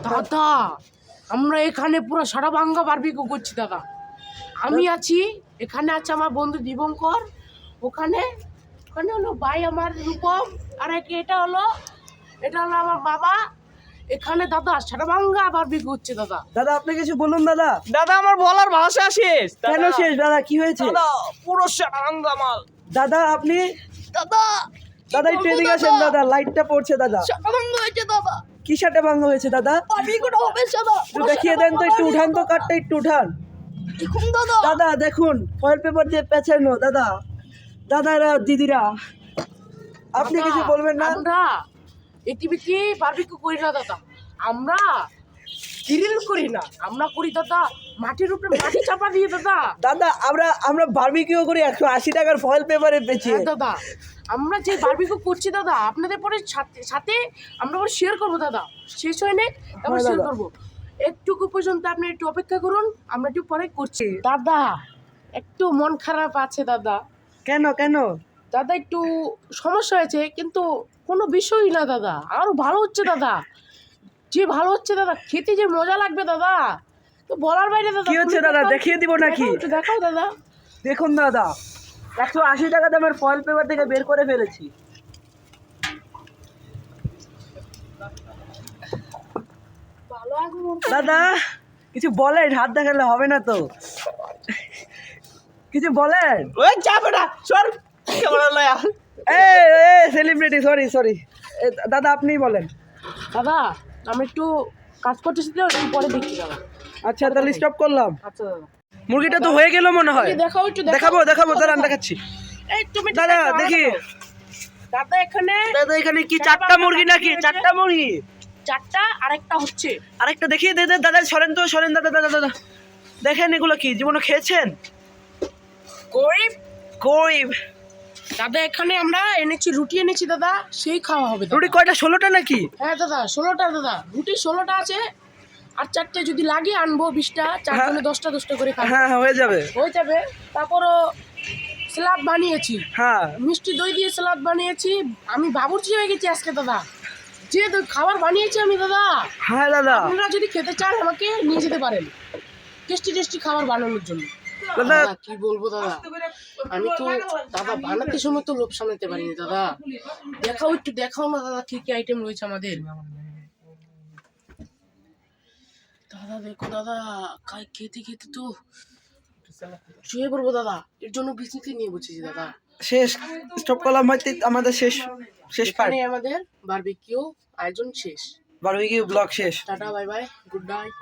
দাদা আমরা এখানে পুরো সারা ভাঙ্গা বারবিকিউ করছি দাদা। আমি আছি, এখানে আছে আমার বন্ধু দিবঙ্কর, ওখানে ওখানে হলো ভাই আমার রূপম, আর এটা হলো আমার বাবা। এখানে দাদা সারা ভাঙ্গা বারবিকিউ হচ্ছে দাদা। দাদা আপনি কিছু বলুন দাদা। দাদা আমার বলার ভাষা শেষ। কেন শেষ দাদা, কি হয়েছে? দাদা পুরো সারাঙ্গা মাল। দাদা আপনি দাদা দাদা একটু এদিকে আসেন দাদা, লাইটটা পড়ছে দাদা। সারা ভাঙ্গা হয়েছে দাদা, কি সাটা ভাঙ্গা হয়েছে দাদা? বারবিকিউটা হবে দাদা। একটু দেখিয়ে দেন তো, একটু উঠান তো কাঠটা, একটু উঠান দেখুন দাদা। দাদা। দেখুন ফয়েল পেপার দিয়ে পেঁচানো দাদা। দাদারা দিদিরা আপনি কিছু বলবেন না? আমরা এটিভিটি বারবিকিউ করি না দাদা, আমরা গ্রিল করি না, আমরা করি দাদা মাটির উপরে মাটি চাপা দিয়ে দাদা। দাদা আমরা বারবিকিউ করি 180 টাকার ফয়েল পেপারে বেচে। হ্যাঁ দাদা, আমরা যে বারবিকিউ করছি দাদা আপনাদের পরে সাথে আমরা শেয়ার করবো দাদা। শেষ হয় না তারপর শেয়ার করবো। একটুকু পর্যন্ত আপনি একটু অপেক্ষা করুন, আমরা একটু পরে করছি। দাদা একটু মন খারাপ আছে দাদা। কেন কেন? দাদা একটু সমস্যা হয়েছে, কিন্তু কোনো বিষয়ই না দাদা, আরো ভালো হচ্ছে দাদা। যে ভালো হচ্ছে দাদা, খেতে যে মজা লাগবে দাদা, তো বলার বাইরে দাদা। কি হচ্ছে দাদা, দেখিয়ে দিব নাকি? দেখাও দাদা। দেখুন দাদা 180 টাকা দামের ফয়েল পেপার থেকে বের করে ফেলেছি। দাদা কিছু বলেন, হাত দেখালে হবে না তো, কিছু বলেন। ওই যাবে না সর ক্যামেরা লয়া। সেলিব্রিটি, সরি দাদা আপনিই বলেন। দাদা আমি একটু কাজ করতেছি তো, একটু পরে দেখছি দাদা। আচ্ছা তাহলে স্টপ করলাম। আচ্ছা দাদা, মুরগিটা তো হয়ে গেল মনে হয়। দেখাও একটু দেখাবো দাঁড়ান দেখাচ্ছি। এই তুমি দাদা দেখি। দাদা এখানে কি চারটা মুরগি নাকি? চারটা মুরগি, চারটা, আরেকটা হচ্ছে। আরেকটা দেখিয়ে দে দাদা। সরেন দাদা দেখেন এগুলো কি জীবনে খেয়েছেন? গরিব দাদা এখানে আমরা এনেছি, রুটি এনেছি দাদা, সেই খাওয়া হবে দাদা। রুটি কয়টা? 16টা নাকি? হ্যাঁ দাদা 16টা দাদা, রুটি 16টা আছে, আর চারটে যদি লাগে আনবো 20টা, চারজনে 10টা করে খাবো। হ্যাঁ হয়ে যাবে। তারপরও স্যালাড বানিয়েছি, হ্যাঁ মিষ্টি দই দিয়ে স্যালাড বানিয়েছি। আমি বাবুর্চি হয়ে গেছি আজকে দাদা, যে খাবার বানিয়েছি আমি দাদা। হ্যাঁ দাদা আপনারা যদি খেতে চান আমাকে নিয়ে যেতে পারেন টেস্টি খাবার বানানোর জন্য। দাদা দাদা কি বলবো দাদা, আমি তো দাদা বানাতে সময় তো লোভ সামলাতে পারিনি দাদা। দেখাও না দাদা, কি কি আইটেম রয়েছে আমাদের। দাদা দেখো দাদা, খেতে তো শুয়ে পড়বো দাদা, এর জন্য বিসিতে নিয়ে বসেছি দাদা। শেষ, স্টপ করলাম হয়তো আমাদের শেষ পার্ট। এখানে আমাদের বারবিকিউ আয়োজন শেষ। বারবিকিউ ব্লগ শেষ। Tata bye bye, good night.